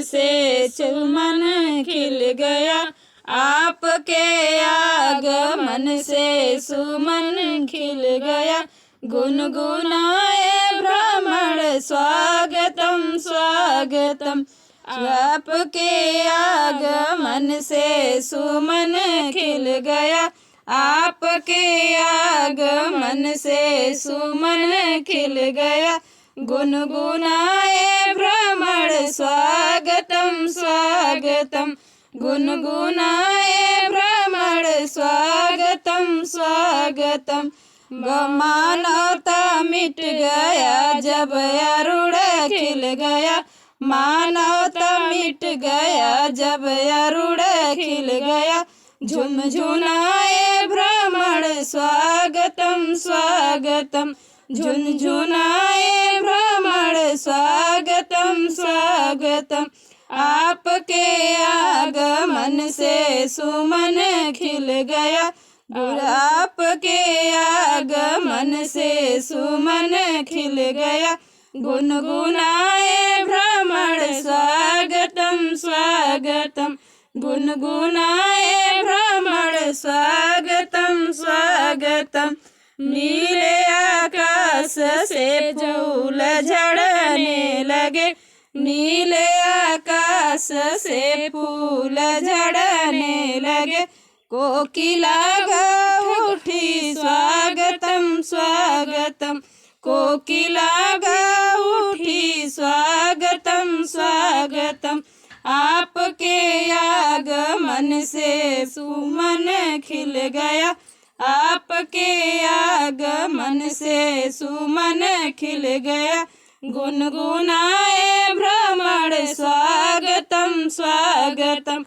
से सुमन खिल गया, आपके आगमन से सुमन खिल गया। गुनगुनाए भ्रमर स्वागतम स्वागतम, आपके आगमन से सुमन खिल गया, आपके आगमन से सुमन खिल गया। गुनगुनाए भ्रमर स्वागतम स्वागतम, गुनगुनाए भ्रमर स्वागतम स्वागतम। मानवता मिट गया जब अरुण खिल गया, मानवता मिट गया जब अरुण खिल गया। झुनझुनाए भ्रमर स्वागतम स्वागतम, झुनझुनाए भ्रमर स्वागतम स्वागतम। आपके आगमन से सुमन खिल गया, आपके आगमन से सुमन खिल गया। गुनगुनाए भ्रमर स्वागतम स्वागतम, गुनगुनाए भ्रमर स्वागतम स्वागतम। नीले आकाश से फूल झड़ने लगे, नीले आकाश से फूल झड़ने लगे। कोकिला गा उठी स्वागतम स्वागतम, कोकिला गा उठी स्वागतम स्वागतम। आपके आगमन से सुमन खिल गया, आपके आगमन से सुमन खिल गया। गुनगुनाए भ्रमर स्वागतम स्वागतम,